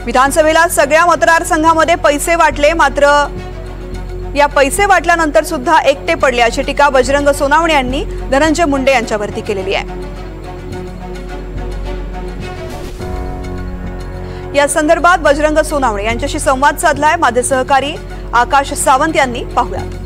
विधानसभेला सगळ्या मतदारसंघामध्ये पैसे वाटले, मात्र या पैसे वाटल्यानंतर सुद्धा एकटे पडले अशी टीका बजरंग सोनावणे यांनी धनंजय मुंडे यांच्यावरती केलेली आहे। या संदर्भात बजरंग सोनावणे यांच्याशी संवाद साधलाय माझे सहकारी आकाश सावंत यांनी। पाहूयात।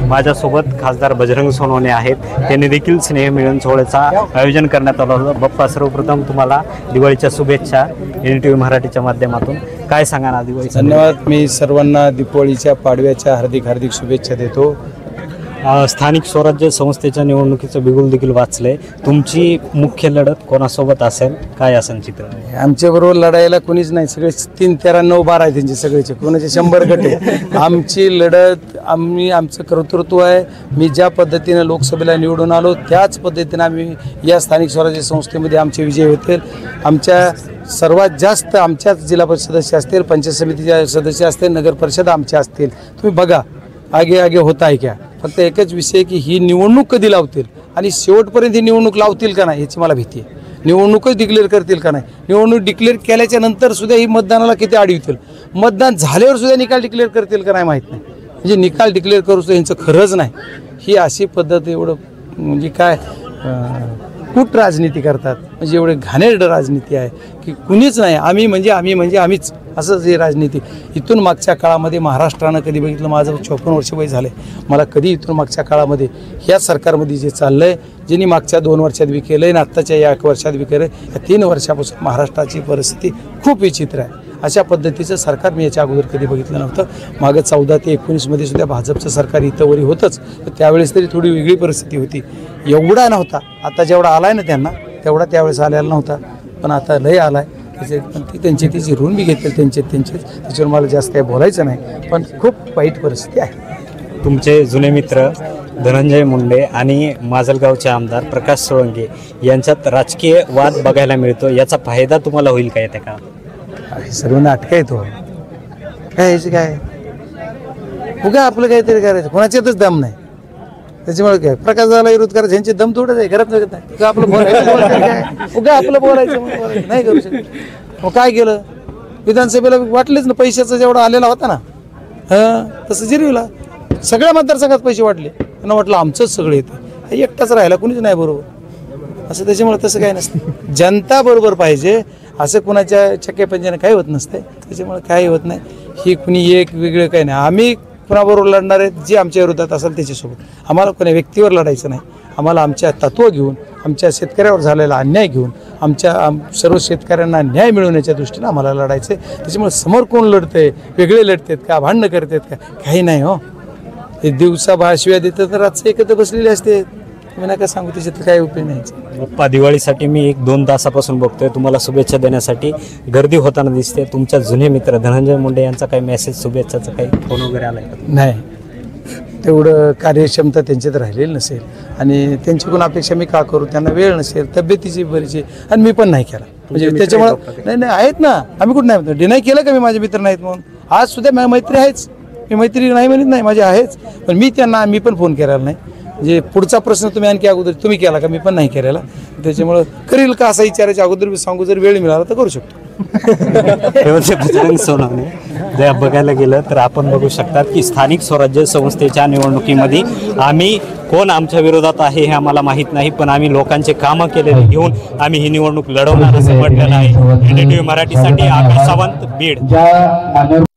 माझ्यासोबत खासदार बजरंग सोनावणे आहेत। त्यांनी देखील स्नेह मिलन सोहळ्याचा आयोजन करण्यात आलं होतं। बाप्पा, सर्वप्रथम तुम्हाला दिवाळीच्या शुभेच्छा NTV मराठीच्या माध्यमातून। काय सांगा ना दिवाळी? धन्यवाद। मी सर्वांना दिवाळीच्या पाडव्याच्या हार्दिक शुभेच्छा देतो। स्थानिक स्वराज्य संस्थेच्या निवडणुकीचं बिगुल देखील वाचलंय। तुमची मुख्य लढत कोणासोबत असेल, काय असेल चित्र? आमच्याबरोबर लढायला कोणीच नाही, सगळे 3, 13, 9, 12 आहे त्यांचे सगळेचे, कोणाचे 100 गट आहे। आमची लढत, आमचं कर्तृत्व आहे। मी ज्या पद्धतीने लोकसभेला निवडून आलो त्याच पद्धतीने आम्ही या स्थानिक स्वराज्य संस्थेमध्ये आमचे विजय होतील। आमच्या सर्वात जास्त आमच्याच जिल्हा परिषद सदस्य असतील, पंचायत समितीचे सदस्य असतील, नगर परिषद आमचे असतील। तुम्ही बघा आगे होत आहे क्या। फक्त एकच विषय की ही निवडणूक कधी लावतील आणि शेवटपर्यंत ही निवडणूक लावतील का नाही याची मला भीती आहे। निवडणूकच डिक्लेअर करतील का नाही, निवडणूक डिक्लेअर केल्याच्या नंतर सुद्धा ही मतदानाला किती अडवतील, मतदान झाल्यावर सुद्धा निकाल डिक्लेअर करतील का नाही माहीत नाही। म्हणजे निकाल डिक्लेअर करू सुद्धा यांचं खरंच नाही। ही अशी पद्धत एवढं म्हणजे काय कुठ राजनीती करतात, म्हणजे एवढे घाणेरडं राजनीती आहे की कुणीच नाही, आम्ही म्हणजे आम्हीच असंच ही राजनीती। इथून मागच्या काळामध्ये महाराष्ट्रानं कधी बघितलं, माझं 54 वर्ष वय झाले, मला कधी इथून मागच्या काळामध्ये ह्या सरकारमध्ये जे चाललं आहे, ज्यांनी मागच्या 2 वर्षात बी केलं आहे आणि आत्ताच्या या 1 वर्षात बी केलं आहे, या 3 वर्षापासून महाराष्ट्राची परिस्थिती खूप विचित्र आहे। अशा पद्धतीचं सरकार मी याच्या अगोदर कधी बघितलं नव्हतं। मागं 14 ते 19मध्ये सुद्धा भाजपचं सरकार इथंवरी होतंच, तर त्यावेळेस तरी थोडी वेगळी परिस्थिती होती, एवढा नव्हता। आता जेवढा आलाय ना त्यांना तेवढा त्यावेळेस आलेला नव्हता, पण आता लय आलाय। पण ती त्यांची ऋण बी घेतली त्यांचेच, त्याच्यावर मला जास्त काही बोलायचं नाही, पण खूप वाईट परिस्थिती आहे। तुमचे जुने मित्र धनंजय मुंडे आणि माजलगावचे आमदार प्रकाश सोळंके यांच्यात राजकीय वाद बघायला मिळतो, याचा फायदा तुम्हाला होईल का येते का? सर्व नाटक आहे तो, काय याची काय उगा आपलं काहीतरी करायचं, कोणाच्यातच दम नाही, त्याच्यामुळे काय प्रकाशाला विरोध करायचा, ह्यांचे दम थोडंच आहे, घरात नकत नाही, उगा आपलं बोलायचं उगा आपलं बोलायचं नाही करू शकत। मग काय केलं, विधानसभेला वाटलेच ना पैशाचा जेवढा आलेला होता ना, तसं जिरविला सगळ्या मतदारसंघात पैसे वाटले, त्यांना वाटलं आमचंच सगळं येतं, एकटाच राहिला कुणीच नाही बरोबर असं। त्याच्यामुळे तसं काय नसतं, जनता बरोबर पाहिजे, असं कुणाच्या चक्क्यापंजाने काही होत नसते, त्याच्यामुळे काही होत नाही। ही कुणी एक वेगळं काही नाही, आम्ही कुणाबरोबर लढणार आहेत जे आमच्या विरोधात असेल त्याच्यासोबत, आम्हाला कोणी व्यक्तीवर लढायचं नाही, आम्हाला आमच्या तत्त्व घेऊन, आमच्या शेतकऱ्यावर झालेला अन्याय घेऊन, आमच्या सर्व शेतकऱ्यांना न्याय मिळवण्याच्या दृष्टीने आम्हाला लढायचं आहे। त्याच्यामुळे समोर कोण लढतंय, वेगळे लढतात का, भांडणं करतात का, काही नाही हो। ते दिवसा शिव्या देतात तर रातचं एकत्र बसलेले असते, मी नका सांगू त्याच्यात काय उपयोग नाही। बाप्पा, दिवाळीसाठी मी 1-2 तासापासून बघतोय, तुम्हाला शुभेच्छा देण्यासाठी गर्दी होताना दिसते। तुमच्या जुने मित्र धनंजय मुंडे यांचा काही मेसेज, शुभेच्छाचा काही फोन वगैरे आलाय का? नाही, तेवढं कार्यक्षमता त्यांच्यात राहिलेली नसेल आणि त्यांच्याकडून अपेक्षा मी का करू, त्यांना वेळ नसेल, तब्येतीची बरीची, आणि मी पण नाही केला, म्हणजे त्याच्यामुळे नाही आहेत ना, आम्ही कुठं नाही डिनाय केलं का मी माझे मित्र नाहीत म्हणून? आज सुद्धा माझ्या मैत्री आहेच, मी मैत्री नाही म्हणत नाही, माझे आहेच, पण मी पण फोन केलेला नाही। म्हणजे पुढचा प्रश्न तुम्ही आणखी अगोदर तुम्ही केला का, मी पण नाही केलेला, त्याच्यामुळं करील का असा विचारायच्या अगोदर सांगू, जर वेळ मिळाला तर करू शकतो। बजरंग सोनावणे जर बघायला गेलं तर आपण बघू शकतात की स्थानिक स्वराज्य संस्थेच्या निवडणुकीमध्ये आम्ही कोण आमच्या विरोधात आहे हे आम्हाला माहीत नाही, पण आम्ही लोकांचे कामं केलेले घेऊन आम्ही ही निवडणूक लढवणार असं म्हटलेलं आहे। NTV मराठीसाठी आकाश सावंत, बीड।